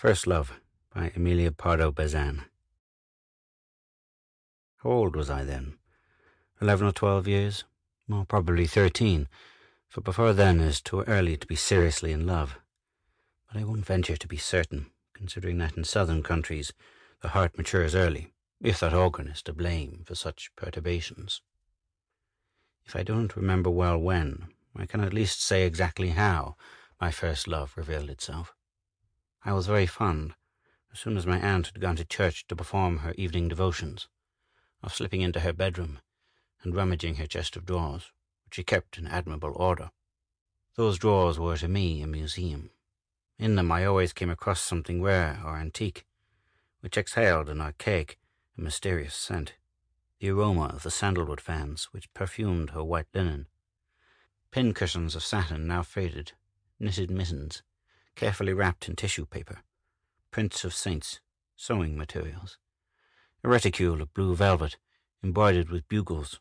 First Love by Emilia Pardo Bazan. How old was I then? 11 or 12 years? Well, probably 13, for before then it is too early to be seriously in love. But I won't venture to be certain, considering that in southern countries the heart matures early, if that organ is to blame for such perturbations. If I don't remember well when, I can at least say exactly how my first love revealed itself. I was very fond, as soon as my aunt had gone to church to perform her evening devotions, of slipping into her bedroom and rummaging her chest of drawers, which she kept in admirable order. Those drawers were to me a museum. In them I always came across something rare or antique, which exhaled an archaic and mysterious scent, the aroma of the sandalwood fans which perfumed her white linen, pin-cushions of satin now faded, knitted mittens, carefully wrapped in tissue paper, prints of saints, sewing materials, a reticule of blue velvet embroidered with bugles,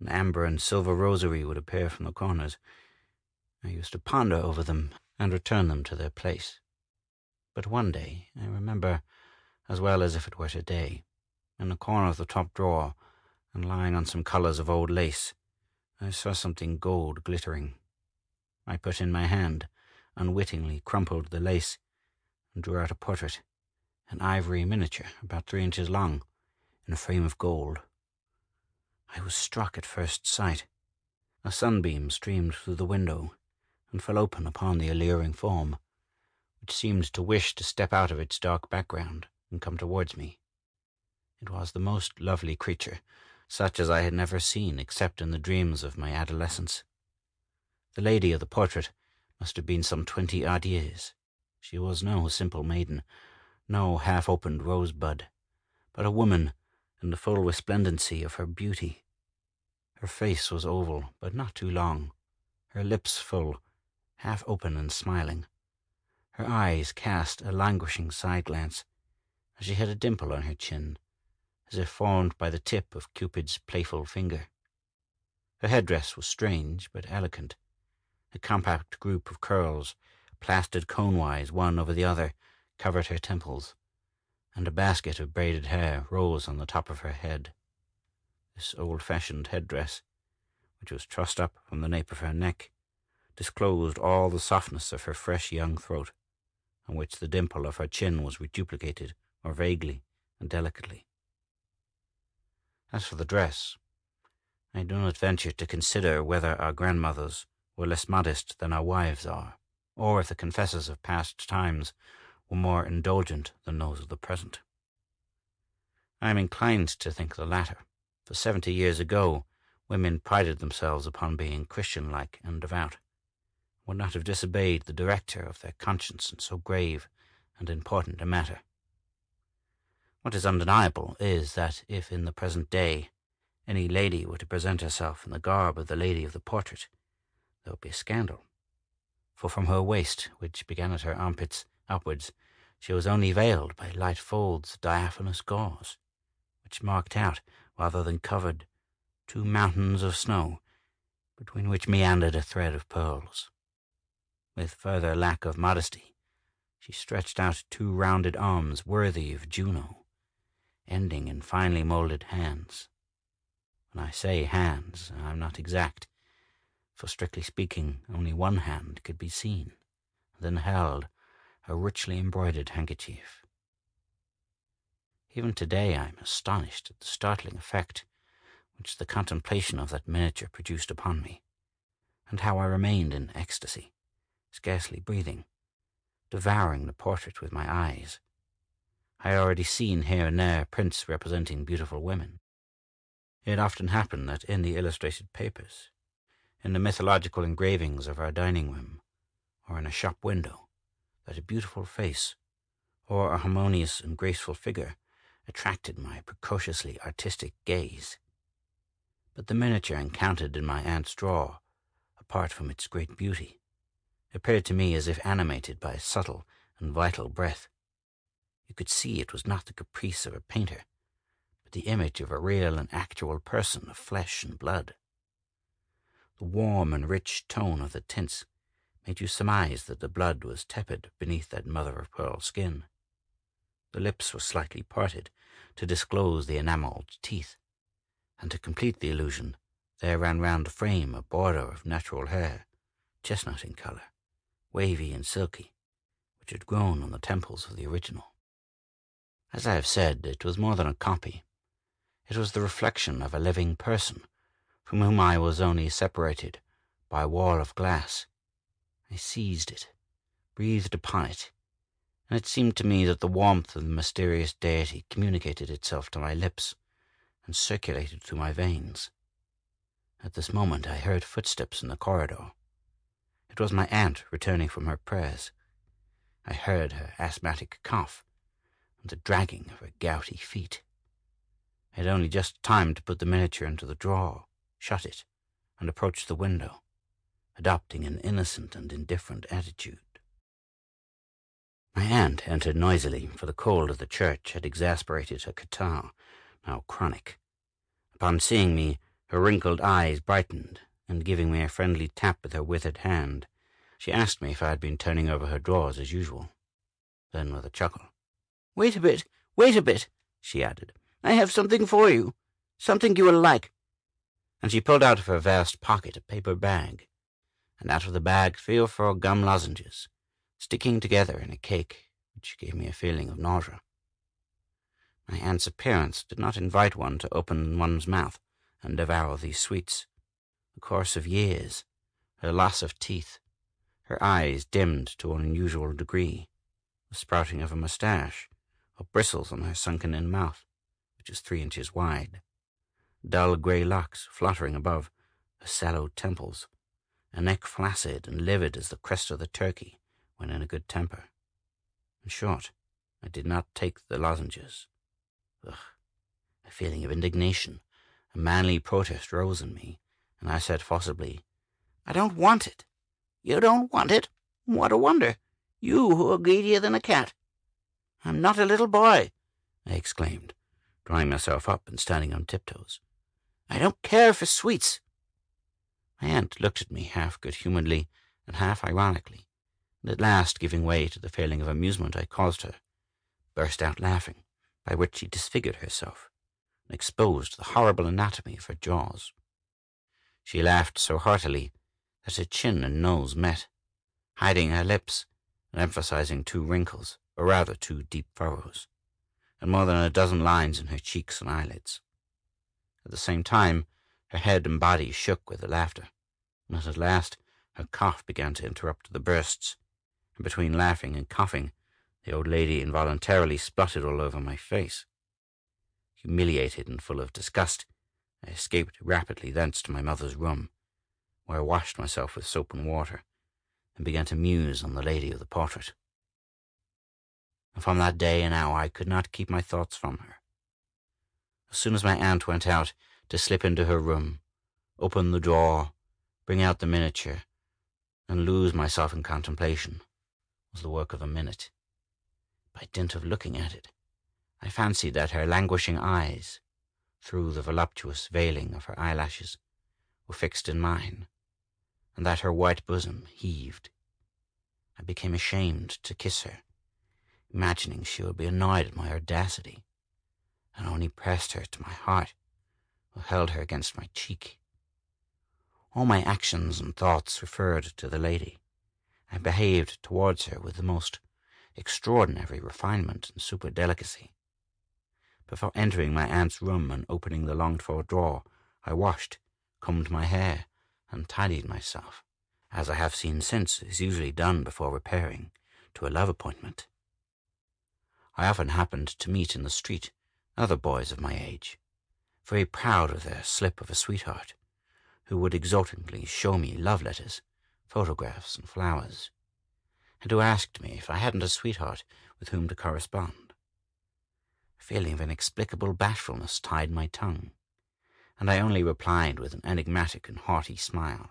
an amber and silver rosary would appear from the corners. I used to ponder over them and return them to their place. But one day, I remember as well as if it were today, in the corner of the top drawer, and lying on some colours of old lace, I saw something gold glittering. I put in my hand, unwittingly crumpled the lace, and drew out a portrait, an ivory miniature about 3 inches long, in a frame of gold. I was struck at first sight. A sunbeam streamed through the window and fell open upon the alluring form, which seemed to wish to step out of its dark background and come towards me. It was the most lovely creature, such as I had never seen except in the dreams of my adolescence. The lady of the portrait must have been some 20-odd years. She was no simple maiden, no half-opened rosebud, but a woman in the full resplendency of her beauty. Her face was oval, but not too long, her lips full, half open and smiling. Her eyes cast a languishing side-glance, and she had a dimple on her chin, as if formed by the tip of Cupid's playful finger. Her headdress was strange but elegant. A compact group of curls, plastered cone-wise one over the other, covered her temples, and a basket of braided hair rose on the top of her head. This old-fashioned headdress, which was trussed up from the nape of her neck, disclosed all the softness of her fresh young throat, on which the dimple of her chin was reduplicated more vaguely and delicately. As for the dress, I do not venture to consider whether our grandmothers were less modest than our wives are, or if the confessors of past times were more indulgent than those of the present. I am inclined to think the latter, for 70 years ago women prided themselves upon being Christian-like and devout, would not have disobeyed the director of their conscience in so grave and important a matter. What is undeniable is that if in the present day any lady were to present herself in the garb of the lady of the portrait, there would be a scandal. For from her waist, which began at her armpits upwards, she was only veiled by light folds of diaphanous gauze, which marked out, rather than covered, 2 mountains of snow, between which meandered a thread of pearls. With further lack of modesty, she stretched out 2 rounded arms worthy of Juno, ending in finely moulded hands. When I say hands, I am not exact, for strictly speaking, only one hand could be seen, and then held a richly embroidered handkerchief. Even today I am astonished at the startling effect which the contemplation of that miniature produced upon me, and how I remained in ecstasy, scarcely breathing, devouring the portrait with my eyes. I had already seen here and there prints representing beautiful women. It often happened that in the illustrated papers, in the mythological engravings of our dining room, or in a shop window, that a beautiful face, or a harmonious and graceful figure, attracted my precociously artistic gaze. But the miniature encountered in my aunt's drawer, apart from its great beauty, appeared to me as if animated by a subtle and vital breath. You could see it was not the caprice of a painter, but the image of a real and actual person of flesh and blood. The warm and rich tone of the tints made you surmise that the blood was tepid beneath that mother-of-pearl skin. The lips were slightly parted to disclose the enamelled teeth, and to complete the illusion, there ran round the frame a border of natural hair, chestnut in colour, wavy and silky, which had grown on the temples of the original. As I have said, it was more than a copy. It was the reflection of a living person, from whom I was only separated by a wall of glass. I seized it, breathed upon it, and it seemed to me that the warmth of the mysterious deity communicated itself to my lips and circulated through my veins. At this moment I heard footsteps in the corridor. It was my aunt returning from her prayers. I heard her asthmatic cough and the dragging of her gouty feet. I had only just time to put the miniature into the drawer, shut it, and approach the window, adopting an innocent and indifferent attitude. My aunt entered noisily, for the cold of the church had exasperated her catarrh, now chronic. Upon seeing me, her wrinkled eyes brightened, and giving me a friendly tap with her withered hand, she asked me if I had been turning over her drawers as usual. Then, with a chuckle, wait a bit," she added. "I have something for you, something you will like." And she pulled out of her vast pocket a paper bag, and out of the bag 3 or 4 gum lozenges, sticking together in a cake, which gave me a feeling of nausea. My aunt's appearance did not invite one to open one's mouth and devour these sweets. The course of years, her loss of teeth, her eyes dimmed to an unusual degree, the sprouting of a moustache, of bristles on her sunken-in mouth, which is 3 inches wide, dull grey locks fluttering above her sallow temples, a neck flaccid and livid as the crest of the turkey when in a good temper. In short, I did not take the lozenges. Ugh! A feeling of indignation, a manly protest rose in me, and I said forcibly, "I don't want it." "You don't want it? What a wonder! You who are greedier than a cat." "I'm not a little boy," I exclaimed, drawing myself up and standing on tiptoes. "I don't care for sweets." My aunt looked at me half good-humouredly and half ironically, and at last, giving way to the feeling of amusement I caused her, burst out laughing, by which she disfigured herself and exposed the horrible anatomy of her jaws. She laughed so heartily that her chin and nose met, hiding her lips and emphasizing 2 wrinkles, or rather 2 deep furrows, and more than a dozen lines in her cheeks and eyelids. At the same time, her head and body shook with the laughter, and at last her cough began to interrupt the bursts, and between laughing and coughing, the old lady involuntarily spluttered all over my face. Humiliated and full of disgust, I escaped rapidly thence to my mother's room, where I washed myself with soap and water, and began to muse on the lady of the portrait. And from that day and hour I could not keep my thoughts from her. As soon as my aunt went out, to slip into her room, open the drawer, bring out the miniature, and lose myself in contemplation, was the work of a minute. By dint of looking at it, I fancied that her languishing eyes, through the voluptuous veiling of her eyelashes, were fixed in mine, and that her white bosom heaved. I became ashamed to kiss her, imagining she would be annoyed at my audacity, and only pressed her to my heart, or held her against my cheek. All my actions and thoughts referred to the lady. I behaved towards her with the most extraordinary refinement and superdelicacy. Before entering my aunt's room and opening the longed-for drawer, I washed, combed my hair, and tidied myself, as I have seen since is usually done before repairing to a love appointment. I often happened to meet in the street other boys of my age, very proud of their slip of a sweetheart, who would exultantly show me love letters, photographs, and flowers, and who asked me if I hadn't a sweetheart with whom to correspond. A feeling of inexplicable bashfulness tied my tongue, and I only replied with an enigmatic and haughty smile.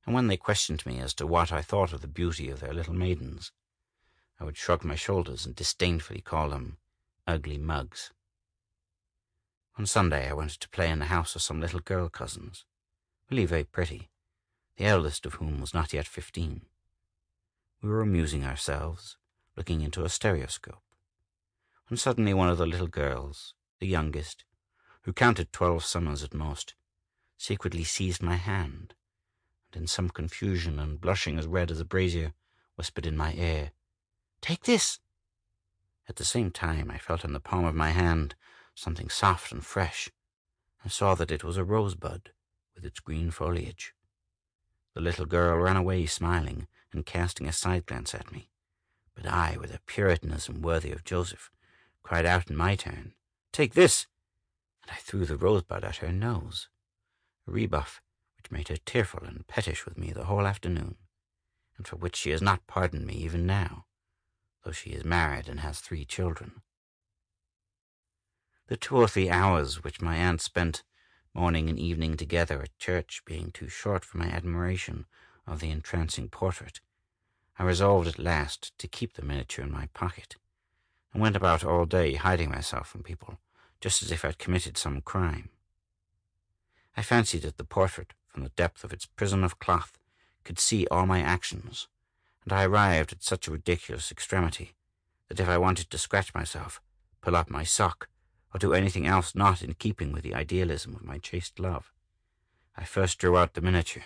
And when they questioned me as to what I thought of the beauty of their little maidens, I would shrug my shoulders and disdainfully call them ugly mugs. On Sunday I went to play in the house of some little girl cousins, really very pretty, the eldest of whom was not yet 15. We were amusing ourselves, looking into a stereoscope, and suddenly one of the little girls, the youngest, who counted 12 summers at most, secretly seized my hand, and in some confusion and blushing as red as a brazier, whispered in my ear, "Take this." At the same time I felt on the palm of my hand something soft and fresh, and saw that it was a rosebud with its green foliage. The little girl ran away smiling and casting a side glance at me, but I, with a puritanism worthy of Joseph, cried out in my turn, "Take this!" and I threw the rosebud at her nose, a rebuff which made her tearful and pettish with me the whole afternoon, and for which she has not pardoned me even now, though she is married and has 3 children. The 2 or 3 hours which my aunt spent morning and evening together at church being too short for my admiration of the entrancing portrait, I resolved at last to keep the miniature in my pocket, and went about all day hiding myself from people, just as if I had committed some crime. I fancied that the portrait, from the depth of its prison of cloth, could see all my actions, and I arrived at such a ridiculous extremity that if I wanted to scratch myself, pull up my sock, or do anything else not in keeping with the idealism of my chaste love, I first drew out the miniature,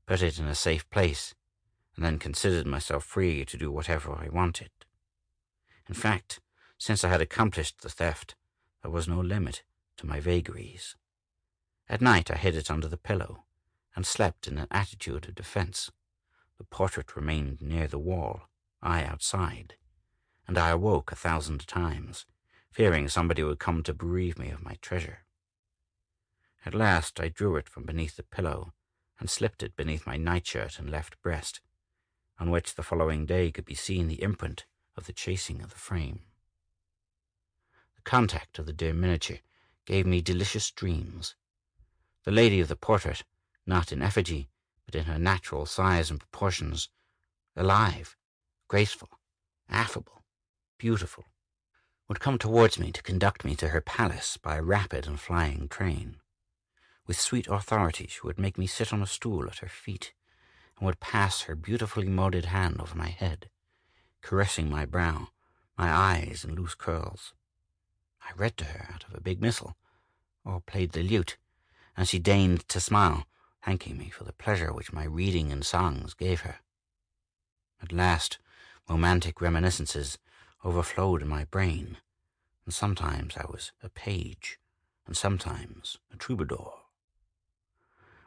put it in a safe place, and then considered myself free to do whatever I wanted. In fact, since I had accomplished the theft, there was no limit to my vagaries. At night I hid it under the pillow, and slept in an attitude of defense. The portrait remained near the wall, I outside, and I awoke 1,000 times, fearing somebody would come to bereave me of my treasure. At last I drew it from beneath the pillow, and slipped it beneath my nightshirt and left breast, on which the following day could be seen the imprint of the chasing of the frame. The contact of the dear miniature gave me delicious dreams. The lady of the portrait, not in effigy, but in her natural size and proportions, alive, graceful, affable, beautiful, would come towards me to conduct me to her palace by a rapid and flying train. With sweet authority she would make me sit on a stool at her feet, and would pass her beautifully molded hand over my head, caressing my brow, my eyes, and loose curls. I read to her out of a big missal, or played the lute, and she deigned to smile, thanking me for the pleasure which my reading and songs gave her. At last, romantic reminiscences overflowed in my brain, and sometimes I was a page, and sometimes a troubadour.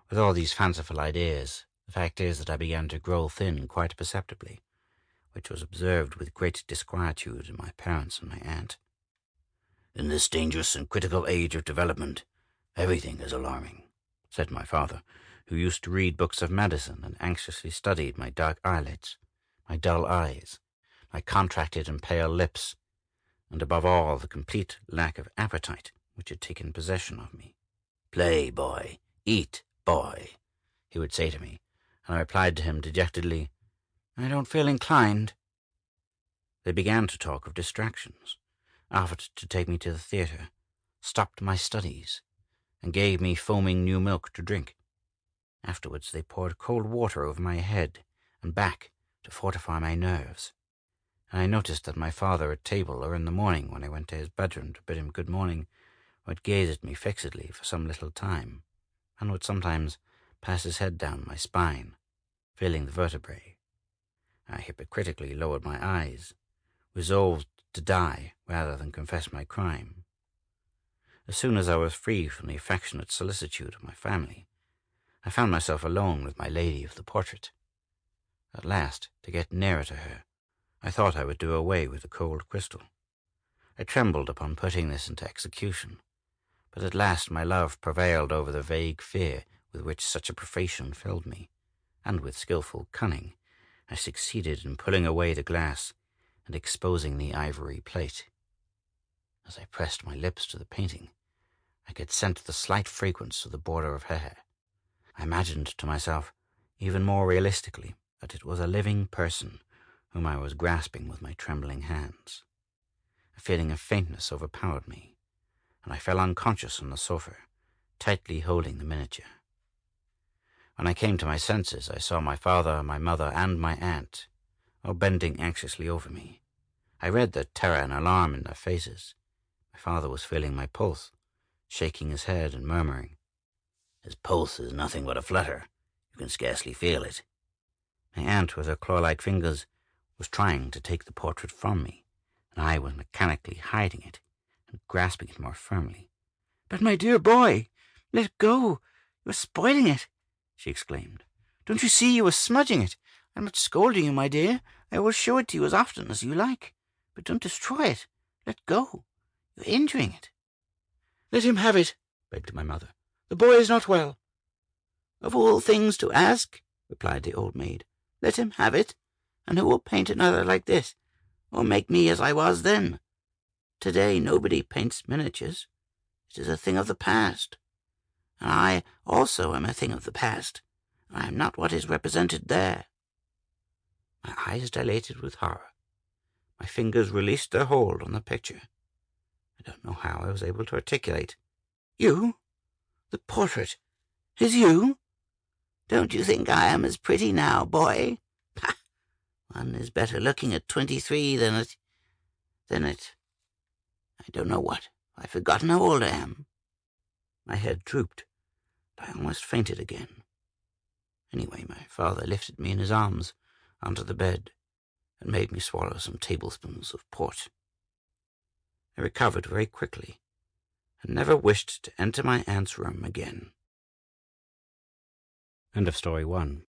With all these fanciful ideas, the fact is that I began to grow thin quite perceptibly, which was observed with great disquietude in my parents and my aunt. "In this dangerous and critical age of development, everything is alarming," said my father, who used to read books of medicine and anxiously studied my dark eyelids, my dull eyes, my contracted and pale lips, and above all the complete lack of appetite which had taken possession of me. "Play, boy, eat, boy," he would say to me, and I replied to him dejectedly, "I don't feel inclined." They began to talk of distractions, offered to take me to the theatre, stopped my studies, and gave me foaming new milk to drink. Afterwards they poured cold water over my head and back to fortify my nerves, and I noticed that my father at table or in the morning when I went to his bedroom to bid him good morning would gaze at me fixedly for some little time, and would sometimes pass his head down my spine, feeling the vertebrae. I hypocritically lowered my eyes, resolved to die rather than confess my crime. As soon as I was free from the affectionate solicitude of my family, I found myself alone with my lady of the portrait. At last, to get nearer to her, I thought I would do away with the cold crystal. I trembled upon putting this into execution, but at last my love prevailed over the vague fear with which such a profession filled me, and with skilful cunning I succeeded in pulling away the glass and exposing the ivory plate. As I pressed my lips to the painting, I could scent the slight fragrance of the border of her hair. I imagined to myself, even more realistically, that it was a living person whom I was grasping with my trembling hands. A feeling of faintness overpowered me, and I fell unconscious on the sofa, tightly holding the miniature. When I came to my senses, I saw my father, my mother, and my aunt, all bending anxiously over me. I read the terror and alarm in their faces. My father was feeling my pulse, shaking his head and murmuring, "His pulse is nothing but a flutter. You can scarcely feel it." My aunt, with her claw-like fingers, was trying to take the portrait from me, and I was mechanically hiding it and grasping it more firmly. "But my dear boy, let go! You are spoiling it," she exclaimed. "Don't you see you are smudging it? I'm not scolding you, my dear. I will show it to you as often as you like. But don't destroy it. Let go. You're injuring it." "Let him have it," begged my mother. "The boy is not well." "Of all things to ask," replied the old maid. "Let him have it, and who will paint another like this, or make me as I was then? Today nobody paints miniatures. It is a thing of the past. And I also am a thing of the past. I am not what is represented there." My eyes dilated with horror. My fingers released their hold on the picture. I don't know how I was able to articulate. "You? The portrait is you? Don't you think I am as pretty now, boy? Ha! One is better looking at 23 than at I don't know what. I've forgotten how old I am." My head drooped. I almost fainted again. Anyway, my father lifted me in his arms onto the bed and made me swallow some tablespoons of port. I recovered very quickly and never wished to enter my aunt's room again. End of story 1.